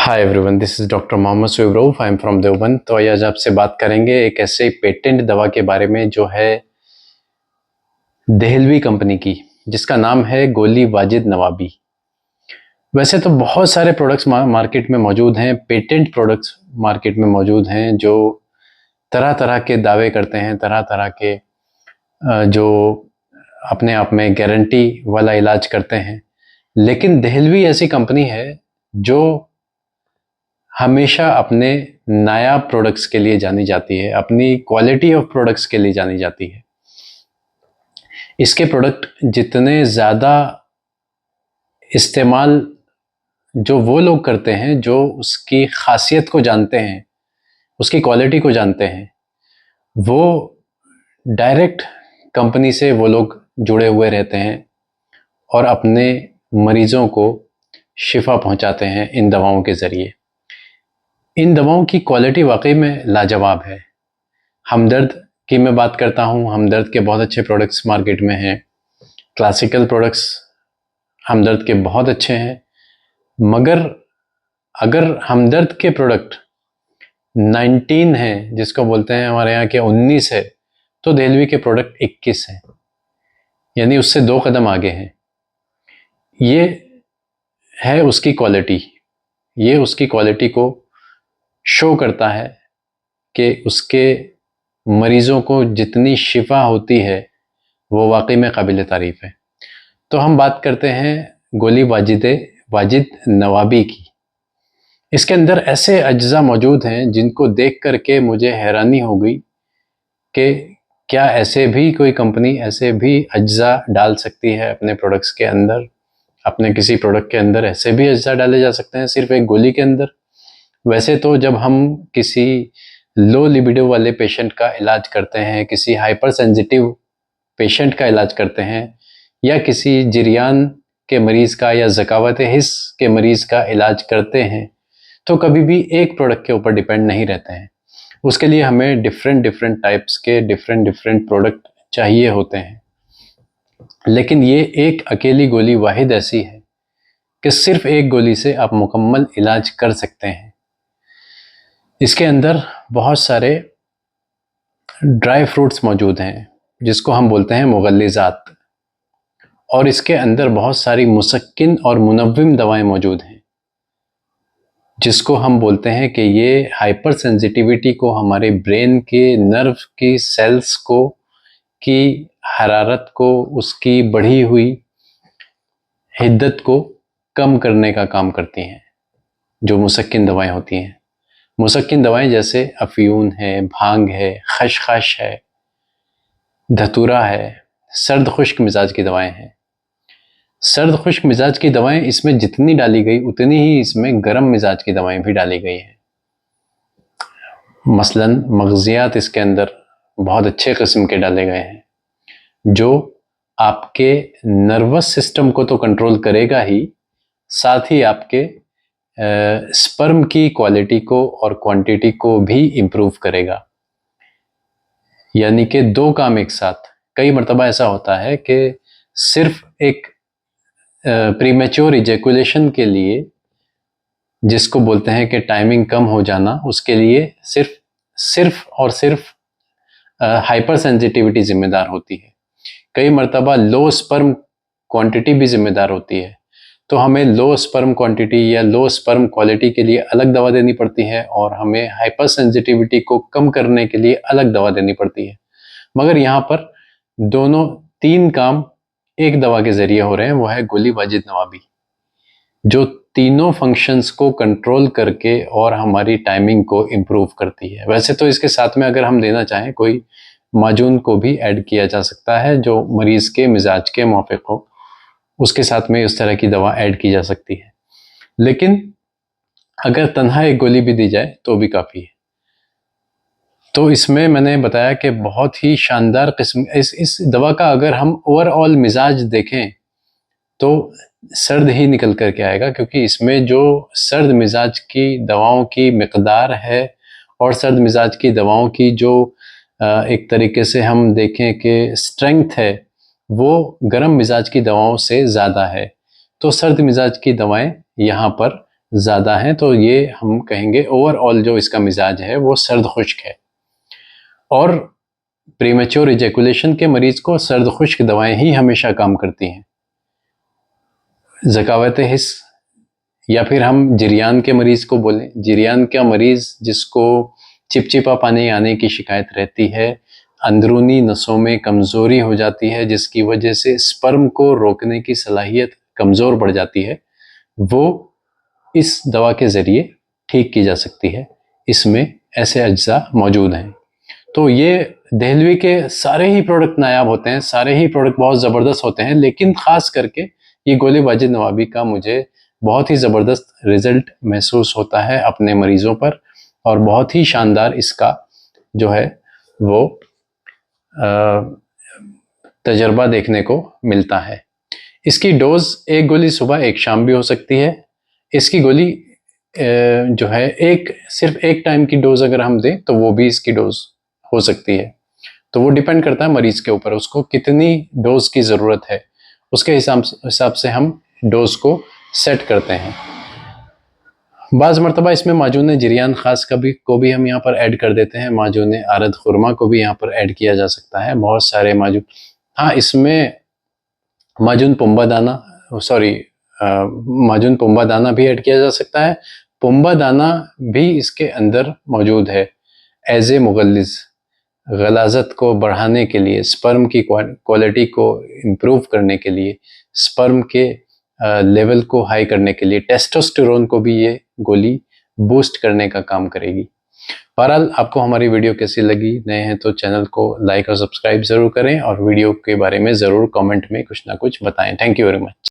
Hi everyone, this is doctor Mohammad Suaib Rauf. I am from Deoband. तो आज आपसे बात करेंगे एक ऐसे पेटेंट दवा के बारे में जो है देहलवी कंपनी की, जिसका नाम है गोली वाजिद नवाबी। वैसे तो बहुत सारे प्रोडक्ट्स मार्केट में मौजूद हैं, पेटेंट प्रोडक्ट्स मार्केट में मौजूद हैं जो तरह तरह के दावे करते हैं, तरह तरह के जो अपने आप में गारंटी वाला इलाज करते हैं। लेकिन देहलवी ऐसी कंपनी है जो हमेशा अपने नायाब प्रोडक्ट्स के लिए जानी जाती है, अपनी क्वालिटी ऑफ प्रोडक्ट्स के लिए जानी जाती है। इसके प्रोडक्ट जितने ज़्यादा इस्तेमाल जो वो लोग करते हैं जो उसकी खासियत को जानते हैं, उसकी क्वालिटी को जानते हैं, वो डायरेक्ट कंपनी से वो लोग जुड़े हुए रहते हैं और अपने मरीज़ों को शिफा पहुंचाते हैं इन दवाओं के ज़रिए। इन दवाओं की क्वालिटी वाकई में लाजवाब है। हमदर्द की मैं बात करता हूँ, हमदर्द के बहुत अच्छे प्रोडक्ट्स मार्केट में हैं। क्लासिकल प्रोडक्ट्स हमदर्द के बहुत अच्छे हैं, मगर अगर हमदर्द के प्रोडक्ट 19 हैं, जिसको बोलते हैं हमारे यहाँ के 19 है, तो देहलवी के प्रोडक्ट 21 हैं, यानी उससे 2 कदम आगे हैं। ये है उसकी क्वालिटी, ये उसकी क्वालिटी को शो करता है कि उसके मरीज़ों को जितनी शिफा होती है वो वाकई में काबिल तारीफ़ है। तो हम बात करते हैं गोली वाजिद नवाबी की। इसके अंदर ऐसे अज्जा मौजूद हैं जिनको देख कर के मुझे हैरानी हो गई कि क्या ऐसे भी कोई कंपनी ऐसे भी अज्जा डाल सकती है अपने प्रोडक्ट्स के अंदर। अपने किसी प्रोडक्ट के अंदर ऐसे भी अज्जा डाले जा सकते हैं सिर्फ एक गोली के अंदर। वैसे तो जब हम किसी लो लिबिडो वाले पेशेंट का इलाज करते हैं, किसी हाइपर सेंसिटिव पेशेंट का इलाज करते हैं, या किसी जिरियान के मरीज़ का या ज़कावत हिस्स के मरीज़ का इलाज करते हैं, तो कभी भी एक प्रोडक्ट के ऊपर डिपेंड नहीं रहते हैं। उसके लिए हमें डिफरेंट टाइप्स के डिफरेंट प्रोडक्ट चाहिए होते हैं। लेकिन ये एक अकेली गोली वाहिद ऐसी है कि सिर्फ एक गोली से आप मुकम्मल इलाज कर सकते हैं। इसके अंदर बहुत सारे ड्राई फ्रूट्स मौजूद हैं जिसको हम बोलते हैं मुगल्लिज़ात, और इसके अंदर बहुत सारी मुसक्किन और मुनव्विम दवाएं मौजूद हैं जिसको हम बोलते हैं कि ये हाइपर सेंसिटिविटी को, हमारे ब्रेन के नर्व की सेल्स को की हरारत को, उसकी बढ़ी हुई हिद्दत को कम करने का काम करती हैं। जो मुसक्किन दवाएं होती हैं, मुसक्किन दवाएं जैसे अफ़ीयून है, भांग है, खशखश है, धतूरा है, सर्द खुश्क मिजाज की दवाएं हैं। सर्द खुश्क मिजाज की दवाएं इसमें जितनी डाली गई उतनी ही इसमें गर्म मिजाज की दवाएं भी डाली गई हैं। मसलन मगजियात इसके अंदर बहुत अच्छे किस्म के डाले गए हैं जो आपके नर्वस सिस्टम को तो कंट्रोल करेगा ही, साथ ही आपके स्पर्म की क्वालिटी को और क्वांटिटी को भी इम्प्रूव करेगा। यानी कि 2 काम एक साथ। कई मरतबा ऐसा होता है कि सिर्फ एक प्रीमेच्योर इजैकुलेशन के लिए, जिसको बोलते हैं कि टाइमिंग कम हो जाना, उसके लिए सिर्फ हाइपर सेंसिटिविटी जिम्मेदार होती है। कई मरतबा लो स्पर्म क्वांटिटी भी जिम्मेदार होती है। तो हमें लो स्पर्म क्वांटिटी या लो स्पर्म क्वालिटी के लिए अलग दवा देनी पड़ती है, और हमें हाइपर सेंसिटिविटी को कम करने के लिए अलग दवा देनी पड़ती है। मगर यहाँ पर दोनों 3 काम एक दवा के ज़रिए हो रहे हैं, वो है गोली वाजिद नवाबी, जो तीनों फंक्शंस को कंट्रोल करके और हमारी टाइमिंग को इम्प्रूव करती है। वैसे तो इसके साथ में अगर हम देना चाहें कोई माजून को भी ऐड किया जा सकता है जो मरीज़ के मिजाज के मुवाफिक हो, उसके साथ में इस तरह की दवा ऐड की जा सकती है। लेकिन अगर तन्हा एक गोली भी दी जाए तो भी काफ़ी है। तो इसमें मैंने बताया कि बहुत ही शानदार किस्म इस दवा का अगर हम ओवरऑल मिजाज देखें तो सर्द ही निकल कर के आएगा, क्योंकि इसमें जो सर्द मिजाज की दवाओं की मिकदार है और सर्द मिजाज की दवाओं की जो एक तरीके से हम देखें कि स्ट्रेंथ है, वो गर्म मिजाज की दवाओं से ज़्यादा है। तो सर्द मिजाज की दवाएं यहाँ पर ज़्यादा हैं, तो ये हम कहेंगे ओवरऑल जो इसका मिजाज है वो सर्द खुश्क है। और प्रीमेच्योर इजैकुलेशन के मरीज़ को सर्द खुश्क दवाएं ही हमेशा काम करती हैं। ज़कावत हिस्स या फिर हम जिरियान के मरीज़ को बोलें, जिरियान का मरीज़ जिसको चिपचिपा पानी आने की शिकायत रहती है, अंदरूनी नसों में कमज़ोरी हो जाती है जिसकी वजह से स्पर्म को रोकने की सलाहियत कमज़ोर पड़ जाती है, वो इस दवा के ज़रिए ठीक की जा सकती है। इसमें ऐसे अज्जा मौजूद हैं। तो ये देहलवी के सारे ही प्रोडक्ट नायाब होते हैं, सारे ही प्रोडक्ट बहुत ज़बरदस्त होते हैं, लेकिन ख़ास करके ये गोली वाजिद नवाबी का मुझे बहुत ही ज़बरदस्त रिज़ल्ट महसूस होता है अपने मरीज़ों पर, और बहुत ही शानदार इसका जो है वो तजर्बा देखने को मिलता है। इसकी डोज़ एक गोली सुबह एक शाम भी हो सकती है। इसकी गोली जो है सिर्फ एक टाइम की डोज़ अगर हम दें तो वो भी इसकी डोज़ हो सकती है। तो वो डिपेंड करता है मरीज़ के ऊपर, उसको कितनी डोज़ की ज़रूरत है, उसके हिसाब से हम डोज़ को सेट करते हैं। बाज़ मरतबा इसमें माजून जिरियान ख़ास को भी हम यहाँ पर ऐड कर देते हैं, माजून आरद खुरमा को भी यहाँ पर ऐड किया जा सकता है, बहुत सारे माजून। हाँ, इसमें माजून पुम्बा दाना माजून पुम्बा दाना भी ऐड किया जा सकता है। पुम्बा दाना भी इसके अंदर मौजूद है एज ए मुगल्लिज़, गलाज़त को बढ़ाने के लिए, स्पर्म की क्वालिटी को इम्प्रूव करने के लिए, स्पर्म के लेवल को हाई करने के लिए, टेस्टोस्टेरोन को भी ये गोली बूस्ट करने का काम करेगी। बहरहाल, आपको हमारी वीडियो कैसी लगी? नए हैं तो चैनल को लाइक और सब्सक्राइब ज़रूर करें और वीडियो के बारे में ज़रूर कमेंट में कुछ ना कुछ बताएं। Thank you very much.